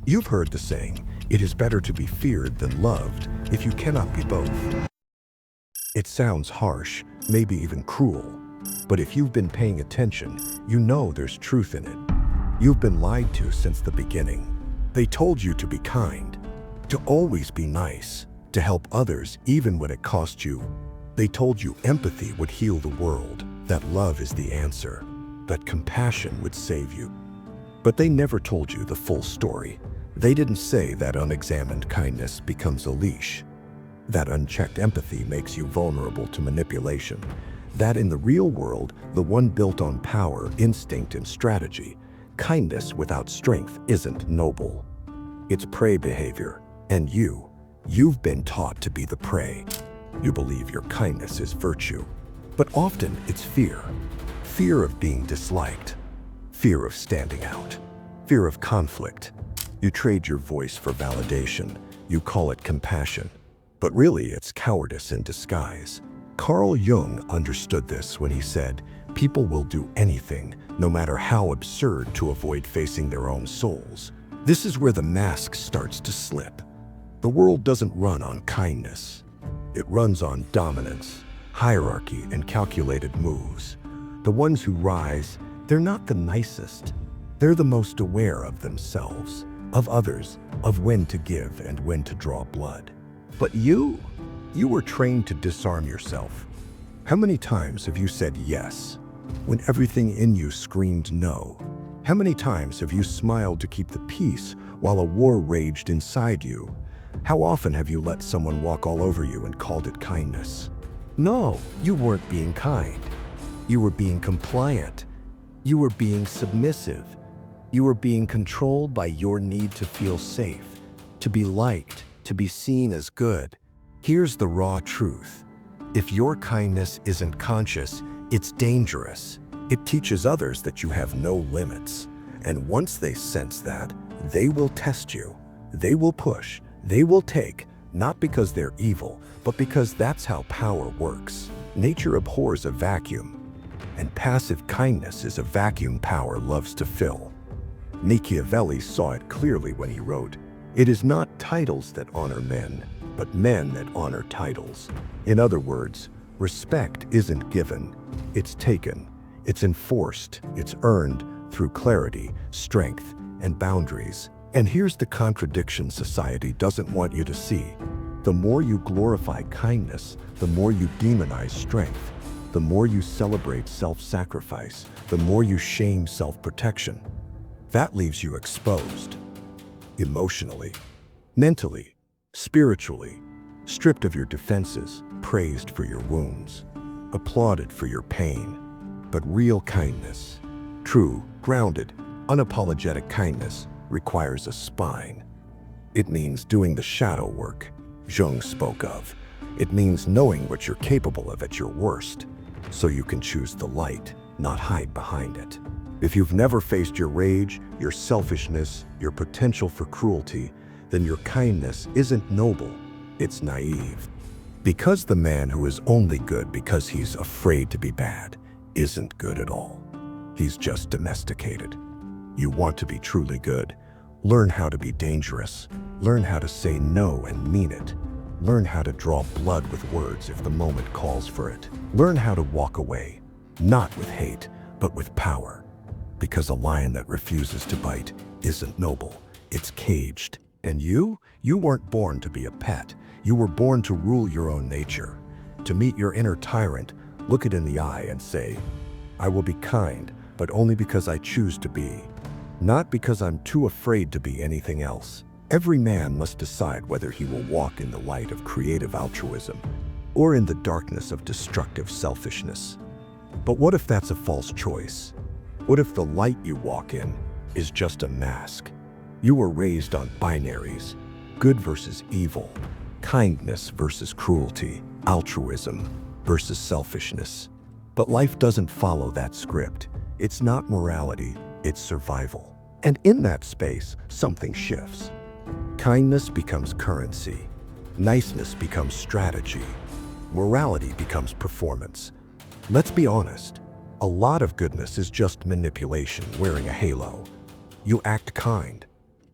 You've heard the saying, it is better to be feared than loved if you cannot be both. It sounds harsh, maybe even cruel, but if you've been paying attention, you know there's truth in it. You've been lied to since the beginning. They told you to be kind, to always be nice, to help others even when it cost you. They told you empathy would heal the world, that love is the answer, that compassion would save you. But they never told you the full story. They didn't say that unexamined kindness becomes a leash, that unchecked empathy makes you vulnerable to manipulation, that in the real world, the one built on power, instinct, and strategy, kindness without strength isn't noble. It's prey behavior, and you've been taught to be the prey. You believe your kindness is virtue, but often it's fear. Fear of being disliked, fear of standing out, fear of conflict. You trade your voice for validation. You call it compassion, but really it's cowardice in disguise. Carl Jung understood this when he said, people will do anything, no matter how absurd, to avoid facing their own souls. This is where the mask starts to slip. The world doesn't run on kindness. It runs on dominance, hierarchy, and calculated moves. The ones who rise, they're not the nicest. They're the most aware of themselves, of others, of when to give and when to draw blood. But you were trained to disarm yourself. How many times have you said yes when everything in you screamed no? How many times have you smiled to keep the peace while a war raged inside you? How often have you let someone walk all over you and called it kindness? No, you weren't being kind. You were being compliant. You were being submissive. You were being controlled by your need to feel safe, to be liked, to be seen as good. Here's the raw truth. If your kindness isn't conscious, it's dangerous. It teaches others that you have no limits. And once they sense that, they will test you. They will push. They will take, not because they're evil, but because that's how power works. Nature abhors a vacuum, and passive kindness is a vacuum power loves to fill. Machiavelli saw it clearly when he wrote, "It is not titles that honor men, but men that honor titles." In other words, respect isn't given, it's taken. It's enforced, it's earned through clarity, strength, and boundaries. And here's the contradiction society doesn't want you to see. The more you glorify kindness, the more you demonize strength. The more you celebrate self-sacrifice, the more you shame self-protection. That leaves you exposed. Emotionally, mentally, spiritually, stripped of your defenses, praised for your wounds, applauded for your pain. But real kindness, true, grounded, unapologetic kindness, requires a spine. It means doing the shadow work Jung spoke of. It means knowing what you're capable of at your worst, so you can choose the light, not hide behind it. If you've never faced your rage, your selfishness, your potential for cruelty, then your kindness isn't noble, it's naive. Because the man who is only good because he's afraid to be bad isn't good at all. He's just domesticated. You want to be truly good. Learn how to be dangerous. Learn how to say no and mean it. Learn how to draw blood with words if the moment calls for it. Learn how to walk away, not with hate, but with power. Because a lion that refuses to bite isn't noble, it's caged. And you weren't born to be a pet. You were born to rule your own nature, to meet your inner tyrant, look it in the eye and say, "I will be kind, but only because I choose to be, not because I'm too afraid to be anything else." Every man must decide whether he will walk in the light of creative altruism or in the darkness of destructive selfishness. But what if that's a false choice? What if the light you walk in is just a mask? You were raised on binaries, good versus evil, kindness versus cruelty, altruism versus selfishness. But life doesn't follow that script. It's not morality, it's survival. And in that space, something shifts. Kindness becomes currency. Niceness becomes strategy. Morality becomes performance. Let's be honest, a lot of goodness is just manipulation wearing a halo. You act kind,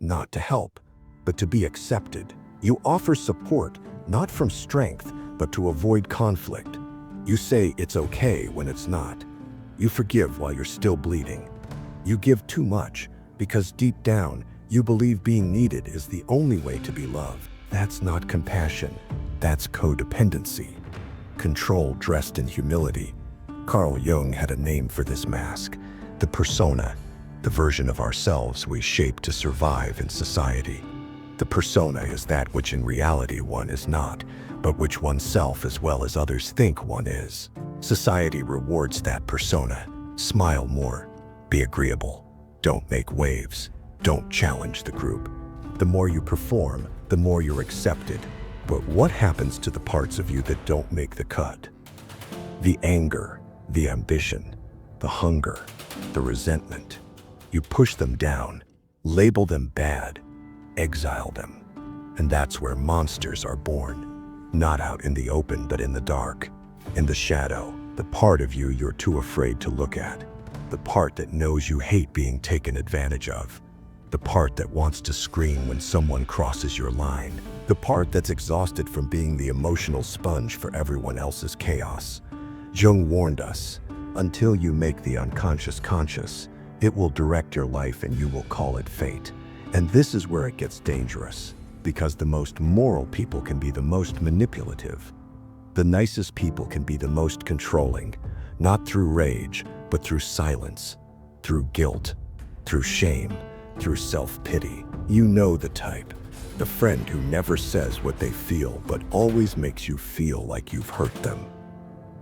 not to help, but to be accepted. You offer support, not from strength, but to avoid conflict. You say it's okay when it's not. You forgive while you're still bleeding. You give too much because deep down, you believe being needed is the only way to be loved. That's not compassion. That's codependency. Control dressed in humility. Carl Jung had a name for this mask: the persona, the version of ourselves we shape to survive in society. The persona is that which in reality one is not, but which oneself as well as others think one is. Society rewards that persona. Smile more, be agreeable, don't make waves, don't challenge the group. The more you perform, the more you're accepted. But what happens to the parts of you that don't make the cut? The anger, the ambition, the hunger, the resentment. You push them down, label them bad, exile them. And that's where monsters are born. Not out in the open, but in the dark, in the shadow, the part of you you're too afraid to look at. The part that knows you hate being taken advantage of. The part that wants to scream when someone crosses your line. The part that's exhausted from being the emotional sponge for everyone else's chaos. Jung warned us, until you make the unconscious conscious, it will direct your life and you will call it fate. And this is where it gets dangerous, because the most moral people can be the most manipulative. The nicest people can be the most controlling, not through rage, but through silence, through guilt, through shame, through self-pity. You know the type. The friend who never says what they feel, but always makes you feel like you've hurt them.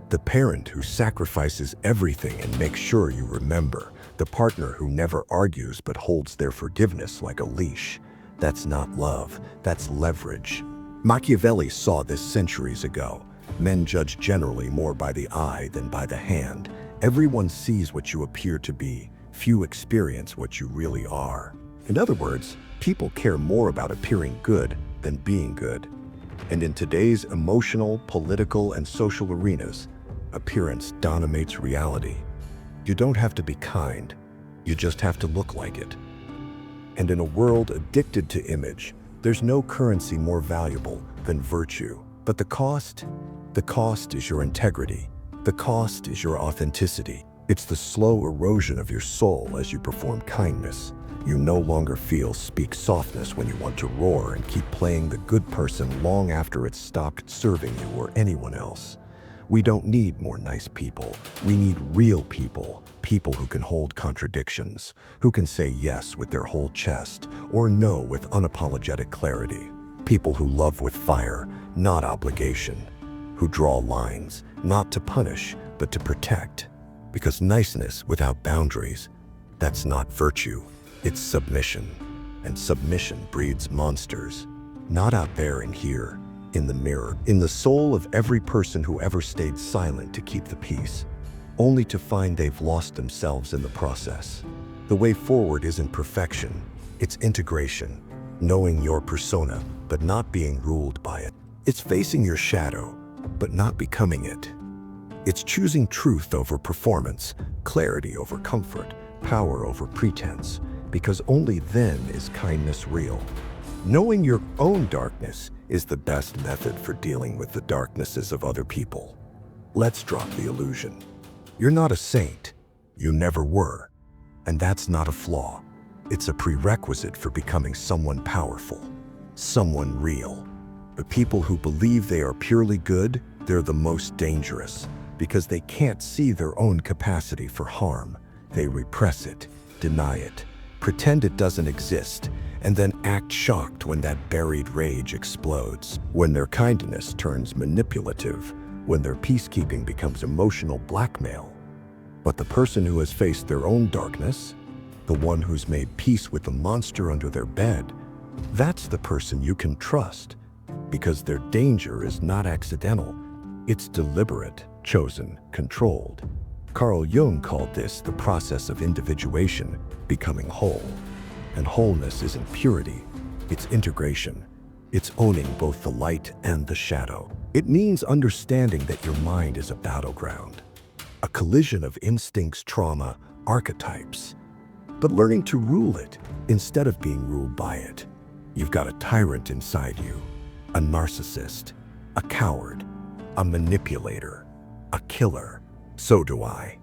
The parent who sacrifices everything and makes sure you remember. The partner who never argues but holds their forgiveness like a leash. That's not love, that's leverage. Machiavelli saw this centuries ago. Men judge generally more by the eye than by the hand. Everyone sees what you appear to be. Few experience what you really are. In other words, people care more about appearing good than being good. And in today's emotional, political, and social arenas, appearance dominates reality. You don't have to be kind, you just have to look like it. And in a world addicted to image, there's no currency more valuable than virtue. But the cost is your integrity. The cost is your authenticity. It's the slow erosion of your soul as you perform kindness. You no longer speak softness when you want to roar and keep playing the good person long after it's stopped serving you or anyone else. We don't need more nice people. We need real people. People who can hold contradictions, who can say yes with their whole chest or no with unapologetic clarity. People who love with fire, not obligation. Who draw lines, not to punish, but to protect. Because niceness without boundaries, that's not virtue, it's submission. And submission breeds monsters. Not out there in here, in the mirror, in the soul of every person who ever stayed silent to keep the peace, only to find they've lost themselves in the process. The way forward isn't perfection, it's integration. Knowing your persona, but not being ruled by it. It's facing your shadow, but not becoming it. It's choosing truth over performance, clarity over comfort, power over pretense, because only then is kindness real. Knowing your own darkness is the best method for dealing with the darknesses of other people. Let's drop the illusion. You're not a saint. You never were. And that's not a flaw. It's a prerequisite for becoming someone powerful, someone real. The people who believe they are purely good, they're the most dangerous, because they can't see their own capacity for harm. They repress it, deny it, pretend it doesn't exist, and then act shocked when that buried rage explodes, when their kindness turns manipulative, when their peacekeeping becomes emotional blackmail. But the person who has faced their own darkness, the one who's made peace with the monster under their bed, that's the person you can trust, because their danger is not accidental. It's deliberate, chosen, controlled. Carl Jung called this the process of individuation, becoming whole. And wholeness isn't purity, it's integration. It's owning both the light and the shadow. It means understanding that your mind is a battleground, a collision of instincts, trauma, archetypes. but learning to rule it instead of being ruled by it. You've got a tyrant inside you, a narcissist, a coward, a manipulator, a killer. So do I.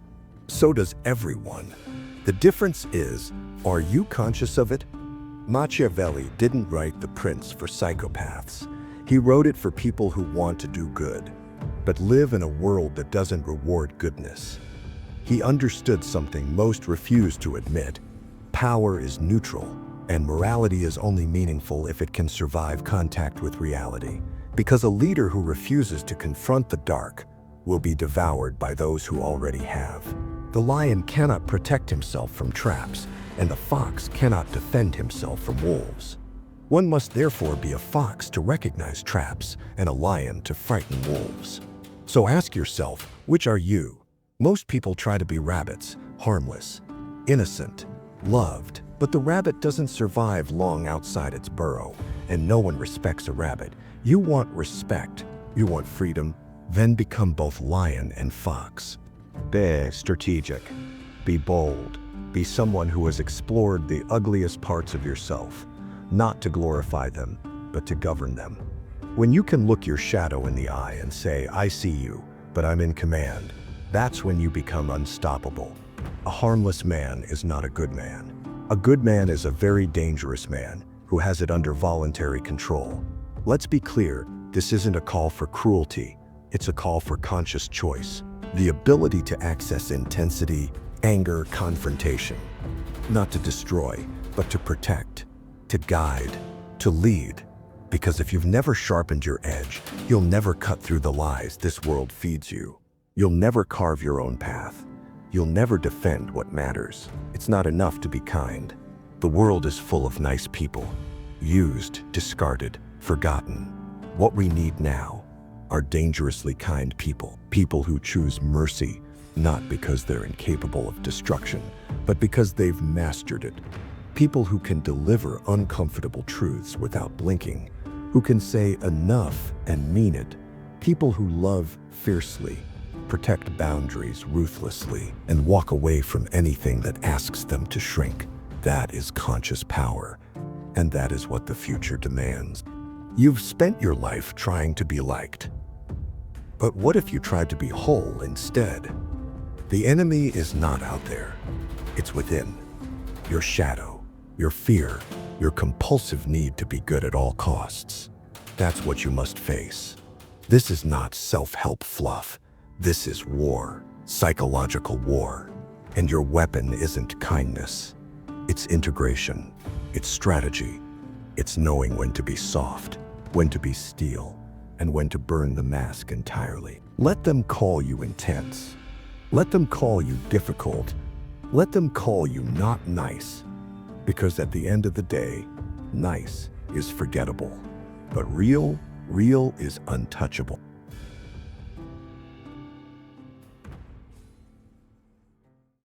So does everyone. The difference is, are you conscious of it? Machiavelli didn't write The Prince for psychopaths. He wrote it for people who want to do good, but live in a world that doesn't reward goodness. He understood something most refuse to admit. Power is neutral, and morality is only meaningful if it can survive contact with reality. Because a leader who refuses to confront the dark will be devoured by those who already have. The lion cannot protect himself from traps, and the fox cannot defend himself from wolves. One must therefore be a fox to recognize traps and a lion to frighten wolves. So ask yourself, which are you? Most people try to be rabbits, harmless, innocent, loved, but the rabbit doesn't survive long outside its burrow, and no one respects a rabbit. You want respect, you want freedom, then become both lion and fox. Be strategic, be bold, be someone who has explored the ugliest parts of yourself, not to glorify them, but to govern them. When you can look your shadow in the eye and say, I see you, but I'm in command, that's when you become unstoppable. A harmless man is not a good man. A good man is a very dangerous man who has it under voluntary control. Let's be clear, this isn't a call for cruelty, it's a call for conscious choice. The ability to access intensity, anger, confrontation. Not to destroy, but to protect, to guide, to lead. Because if you've never sharpened your edge, you'll never cut through the lies this world feeds you. You'll never carve your own path. You'll never defend what matters. It's not enough to be kind. The world is full of nice people. Used, discarded, forgotten. What we need now are dangerously kind people. People who choose mercy, not because they're incapable of destruction, but because they've mastered it. People who can deliver uncomfortable truths without blinking, who can say enough and mean it. People who love fiercely, protect boundaries ruthlessly, and walk away from anything that asks them to shrink. That is conscious power, and that is what the future demands. You've spent your life trying to be liked. But what if you tried to be whole instead? The enemy is not out there. It's within. Your shadow, your fear, your compulsive need to be good at all costs. That's what you must face. This is not self-help fluff. This is war, psychological war. And your weapon isn't kindness. It's integration. It's strategy. It's knowing when to be soft, when to be steel, and when to burn the mask entirely. Let them call you intense. Let them call you difficult. Let them call you not nice. Because at the end of the day, nice is forgettable. But real is untouchable.